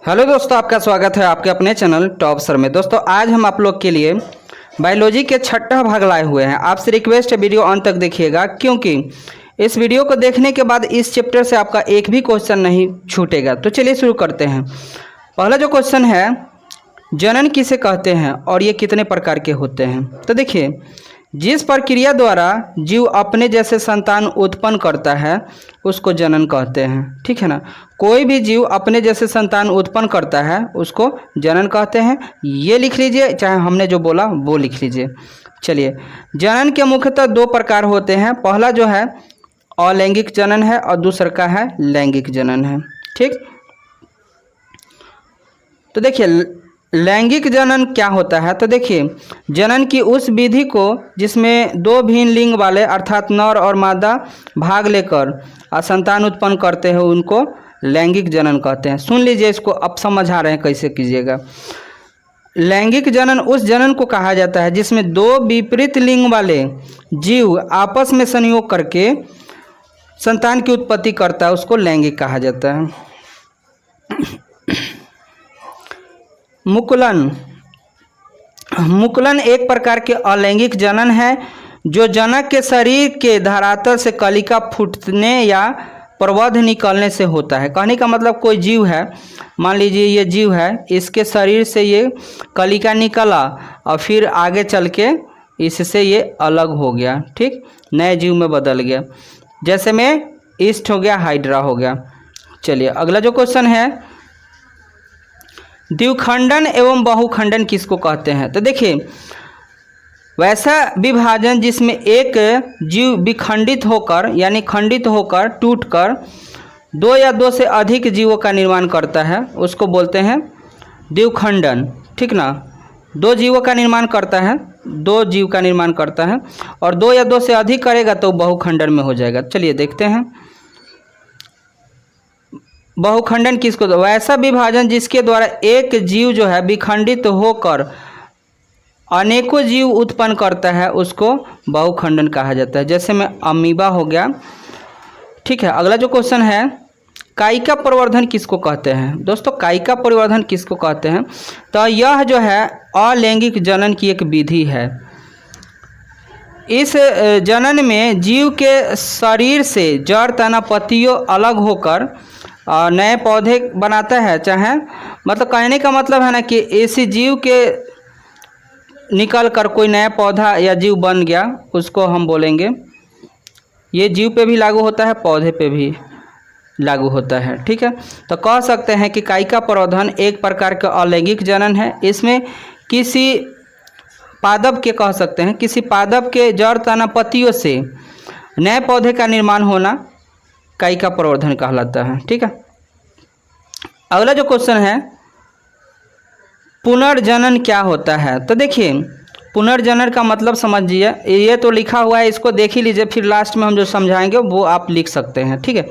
Hello दोस्तों, आपका स्वागत है आपके अपने चैनल टॉप सर में। दोस्तों आज हम आप लोग के लिए बायोलॉजी के छठा भाग लाए हुए हैं। आपसे रिक्वेस्ट है वीडियो अंत तक देखिएगा, क्योंकि इस वीडियो को देखने के बाद इस चैप्टर से आपका एक भी क्वेश्चन नहीं छूटेगा। तो चलिए शुरू करते हैं। पहला जो क्वेश्चन है, जनन किसे कहते हैं और ये कितने प्रकार के होते हैं। तो देखिए, जिस प्रक्रिया द्वारा जीव अपने जैसे संतान उत्पन्न करता है उसको जनन कहते हैं। ठीक है ना। कोई भी जीव अपने जैसे संतान उत्पन्न करता है उसको जनन कहते हैं। ये लिख लीजिए, चाहे हमने जो बोला वो लिख लीजिए। चलिए, जनन के मुख्यतः दो प्रकार होते हैं। पहला जो है अलैंगिक जनन है और दूसरा का है लैंगिक जनन है। ठीक, तो देखिए लैंगिक जनन क्या होता है। तो देखिए, जनन की उस विधि को जिसमें दो भिन्न लिंग वाले अर्थात नर और मादा भाग लेकर संतान उत्पन्न करते हैं उनको लैंगिक जनन कहते हैं। सुन लीजिए, इसको अब समझा रहे हैं कैसे कीजिएगा। लैंगिक जनन उस जनन को कहा जाता है जिसमें दो विपरीत लिंग वाले जीव आपस में संयोग करके संतान की उत्पत्ति करता है, उसको लैंगिक कहा जाता है। मुकुलन एक प्रकार के अलैंगिक जनन है जो जनक के शरीर के धरातल से कलिका फूटने या प्रवध निकलने से होता है। कहने का मतलब, कोई जीव है, मान लीजिए ये जीव है, इसके शरीर से ये कलिका निकला और फिर आगे चल के इससे ये अलग हो गया। ठीक, नए जीव में बदल गया। जैसे में ईस्ट हो गया, हाइड्रा हो गया। चलिए अगला जो क्वेश्चन है, द्विखंडन एवं बहुखंडन किसको कहते हैं। तो देखिए, वैसा विभाजन जिसमें एक जीव विखंडित होकर यानी खंडित होकर टूटकर दो या दो से अधिक जीवों का निर्माण करता है उसको बोलते हैं द्विखंडन। ठीक ना, दो जीवों का निर्माण करता है, दो जीव का निर्माण करता है, और दो या दो से अधिक करेगा तो बहुखंडन में हो जाएगा। चलिए देखते हैं बहुखंडन किसको। तो वैसा विभाजन जिसके द्वारा एक जीव जो है विखंडित होकर अनेकों जीव उत्पन्न करता है उसको बहुखंडन कहा जाता है। जैसे में अमीबा हो गया। ठीक है, अगला जो क्वेश्चन है, कायिका परिवर्धन किसको कहते हैं। दोस्तों कायिका परिवर्धन किसको कहते हैं। तो यह जो है अलैंगिक जनन की एक विधि है। इस जनन में जीव के शरीर से जड़ तना पत्तियों अलग होकर नए पौधे बनाता है। चाहे मतलब कहने का मतलब है ना कि इसी जीव के निकल कर कोई नया पौधा या जीव बन गया, उसको हम बोलेंगे। ये जीव पे भी लागू होता है, पौधे पे भी लागू होता है। ठीक है, तो कह सकते हैं कि कायिका परिवर्धन एक प्रकार का अलैंगिक जनन है। इसमें किसी पादप के कह सकते हैं, किसी पादप के जड़ तना पत्तियों से नए पौधे का निर्माण होना कायिका परिवर्धन कहलाता है। ठीक है, अगला जो क्वेश्चन है, पुनर्जनन क्या होता है। तो देखिए, पुनर्जनन का मतलब समझिए, ये तो लिखा हुआ है, इसको देख ही लीजिए, फिर लास्ट में हम जो समझाएंगे वो आप लिख सकते हैं। ठीक है,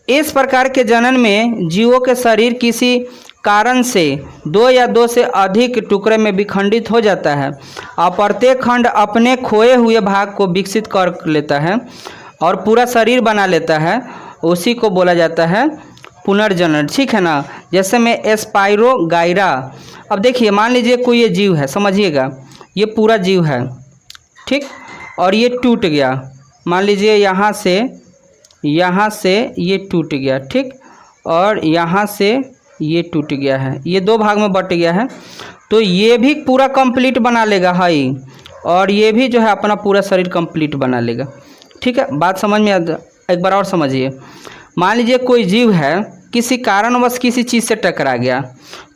इस प्रकार के जनन में जीवों के शरीर किसी कारण से दो या दो से अधिक टुकड़े में विखंडित हो जाता है और प्रत्येक खंड अपने खोए हुए भाग को विकसित कर लेता है और पूरा शरीर बना लेता है। उसी को बोला जाता है पुनर्जनन। ठीक है ना। जैसे में एस्पाइरोगाइरा। अब देखिए, मान लीजिए कोई ये जीव है, समझिएगा, ये पूरा जीव है। ठीक, और ये टूट गया, मान लीजिए यहाँ से ये टूट गया। ठीक, और यहाँ से ये टूट गया है, ये दो भाग में बट गया है। तो ये भी पूरा कंप्लीट बना लेगा हाई, और ये भी जो है अपना पूरा शरीर कंप्लीट बना लेगा। ठीक है, बात समझ में एक बार और समझिए। मान लीजिए कोई जीव है, किसी कारणवश किसी चीज़ से टकरा गया,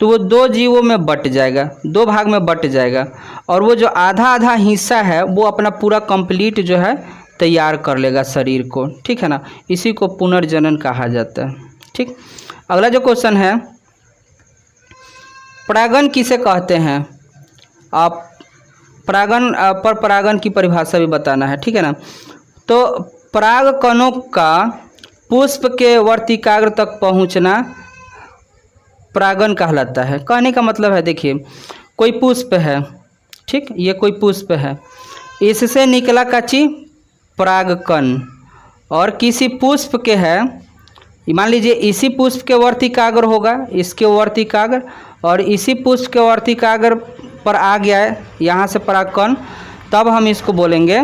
तो वो दो जीवों में बट जाएगा, दो भाग में बट जाएगा, और वो जो आधा आधा हिस्सा है वो अपना पूरा कंप्लीट जो है तैयार कर लेगा शरीर को। ठीक है ना, इसी को पुनर्जनन कहा जाता है। ठीक, अगला जो क्वेश्चन है, परागन किसे कहते हैं। आप परागन पर परागन की परिभाषा भी बताना है। ठीक है ना। तो पराग कणों का पुष्प के वर्तिकाग्र तक पहुंचना परागन कहलाता है। कहने का मतलब है, देखिए कोई पुष्प है, ठीक, ये कोई पुष्प है, इससे निकला कच्ची परागकण, और किसी पुष्प के है मान लीजिए इसी पुष्प के वर्तिकाग्र होगा, इसके वर्तिकाग्र, और इसी पुष्प के वर्तिकाग्र पर आ गया है यहाँ से परागकण, तब हम इसको बोलेंगे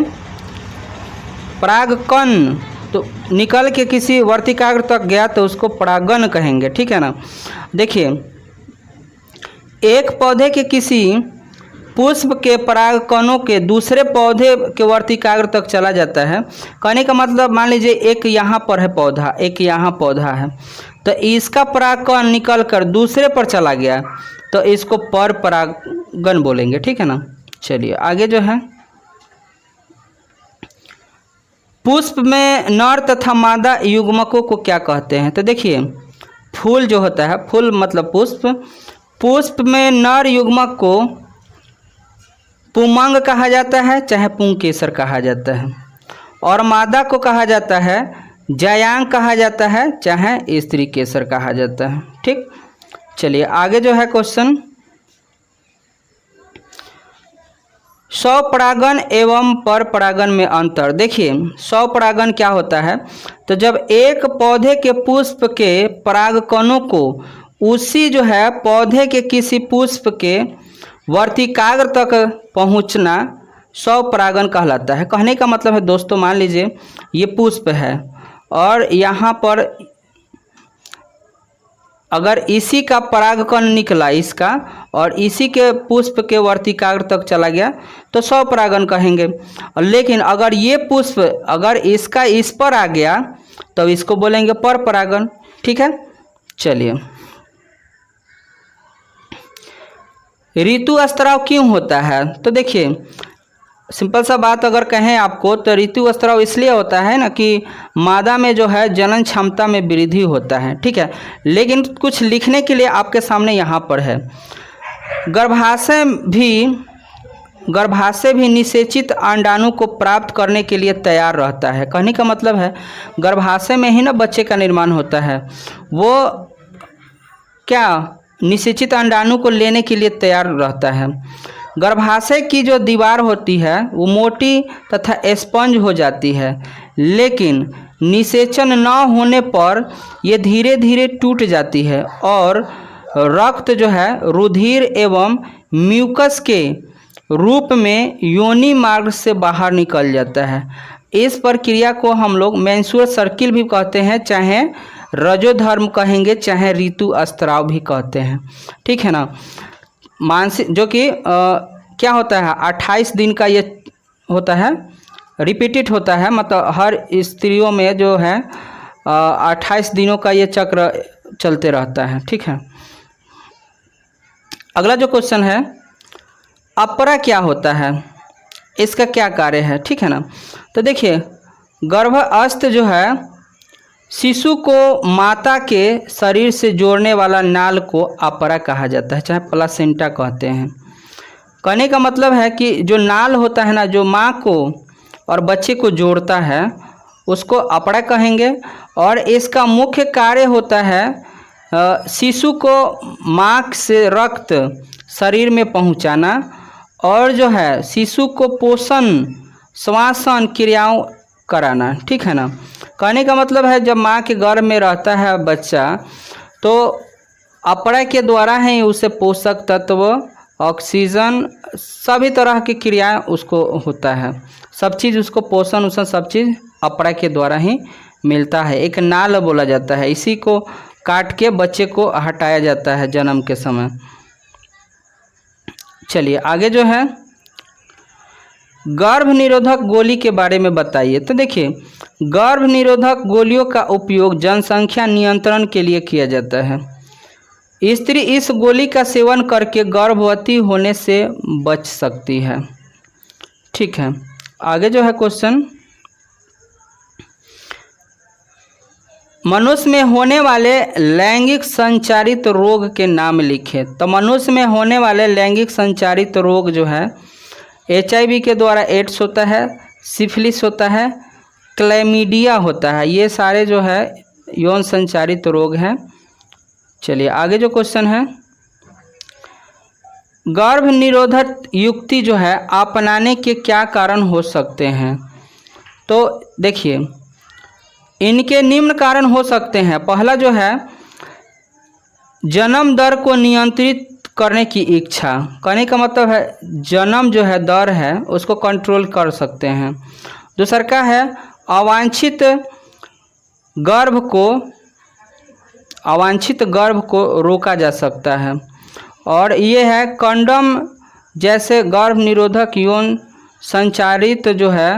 परागकण। तो निकल के किसी वर्तिकाग्र तक गया तो उसको परागण कहेंगे, ठीक है ना। देखिए, एक पौधे के किसी पुष्प के परागकणों के दूसरे पौधे के वर्तिकाग्र तक चला जाता है। कहने का मतलब, मान लीजिए एक यहाँ पर है पौधा, एक यहाँ पौधा है, तो इसका परागकण निकल कर दूसरे पर चला गया तो इसको पर परागण बोलेंगे, ठीक है ना। चलिए आगे जो है, पुष्प में नर तथा मादा युग्मकों को क्या कहते हैं। तो देखिए, फूल जो होता है, फूल मतलब पुष्प, पुष्प में नर युग्मक को पुमंग कहा जाता है, चाहे पुंकेसर कहा जाता है, और मादा को कहा जाता है जयांग कहा जाता है, चाहे स्त्री केसर कहा जाता है, ठीक। चलिए आगे जो है क्वेश्चन, स्वपरागण एवं पर परागण में अंतर। देखिए, स्वपरागण क्या होता है, तो जब एक पौधे के पुष्प के परागकणों को उसी जो है पौधे के किसी पुष्प के वर्तिकाग्र तक पहुंचना स्वपरागण कहलाता है। कहने का मतलब है दोस्तों, मान लीजिए ये पुष्प है और यहाँ पर अगर इसी का परागकण निकला इसका और इसी के पुष्प के वर्तिकाग्र तक चला गया तो स्वपरागण कहेंगे। लेकिन अगर ये पुष्प अगर इसका इस पर आ गया तो इसको बोलेंगे पर परागण, ठीक है। चलिए, ऋतु स्त्राव क्यों होता है। तो देखिए, सिंपल सा बात अगर कहें आपको तो ऋतु स्त्राव इसलिए होता है ना कि मादा में जो है जनन क्षमता में वृद्धि होता है, ठीक है। लेकिन कुछ लिखने के लिए आपके सामने यहाँ पर है, गर्भाशय भी निषेचित अंडाणु को प्राप्त करने के लिए तैयार रहता है। कहने का मतलब है गर्भाशय में ही ना बच्चे का निर्माण होता है, वो क्या निषेचित अंडाणु को लेने के लिए तैयार रहता है। गर्भाशय की जो दीवार होती है वो मोटी तथा स्पंज हो जाती है, लेकिन निषेचन न होने पर ये धीरे धीरे टूट जाती है और रक्त जो है रुधिर एवं म्यूकस के रूप में योनि मार्ग से बाहर निकल जाता है। इस प्रक्रिया को हम लोग मेंस्ट्रुअल सर्किल भी कहते हैं, चाहे रजोधर्म कहेंगे, चाहे ऋतु स्त्राव भी कहते हैं, ठीक है ना। मानसिक जो कि क्या होता है 28 दिन का ये होता है, रिपीटेड होता है, मतलब हर स्त्रियों में जो है 28 दिनों का ये चक्र चलते रहता है, ठीक है। अगला जो क्वेश्चन है, अपरा क्या होता है, इसका क्या कार्य है, ठीक है ना। तो देखिए, गर्भस्थ जो है शिशु को माता के शरीर से जोड़ने वाला नाल को अपरा कहा जाता है, चाहे प्लासेंटा कहते हैं। कहने का मतलब है कि जो नाल होता है ना, जो माँ को और बच्चे को जोड़ता है, उसको अपरा कहेंगे। और इसका मुख्य कार्य होता है शिशु को माँ से रक्त शरीर में पहुँचाना और जो है शिशु को पोषण श्वासन क्रियाओं कराना, ठीक है ना। कहने का मतलब है जब माँ के गर्भ में रहता है बच्चा तो अपरा के द्वारा ही उसे पोषक तत्व, ऑक्सीजन, सभी तरह की क्रियाएं उसको होता है, सब चीज़ उसको पोषण उषण सब चीज़ अपरा के द्वारा ही मिलता है। एक नाल बोला जाता है, इसी को काट के बच्चे को हटाया जाता है जन्म के समय। चलिए आगे जो है, गर्भ निरोधक गोली के बारे में बताइए। तो देखिए, गर्भ निरोधक गोलियों का उपयोग जनसंख्या नियंत्रण के लिए किया जाता है। स्त्री इस गोली का सेवन करके गर्भवती होने से बच सकती है, ठीक है। आगे जो है क्वेश्चन, मनुष्य में होने वाले लैंगिक संचारित रोग के नाम लिखे। तो मनुष्य में होने वाले लैंगिक संचारित रोग जो है HIV के द्वारा एड्स होता है, सिफिलिस होता है, क्लैमीडिया होता है, ये सारे जो है यौन संचारित रोग हैं। चलिए आगे जो क्वेश्चन है, गर्भ निरोधक युक्ति जो है अपनाने के क्या कारण हो सकते हैं। तो देखिए, इनके निम्न कारण हो सकते हैं। पहला जो है, जन्म दर को नियंत्रित करने की इच्छा। कहने का मतलब है जन्म जो है दर है उसको कंट्रोल कर सकते हैं। दूसरा का है, अवांछित गर्भ को रोका जा सकता है। और ये है, कंडोम जैसे गर्भ निरोधक यौन संचारित जो है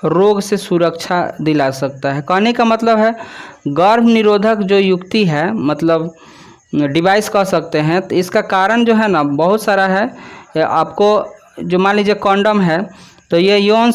रोग से सुरक्षा दिला सकता है। कहने का मतलब है गर्भ निरोधक जो युक्ति है, मतलब डिवाइस कह सकते हैं, तो इसका कारण जो है ना बहुत सारा है। आपको जो मान लीजिए कंडोम है तो ये यौन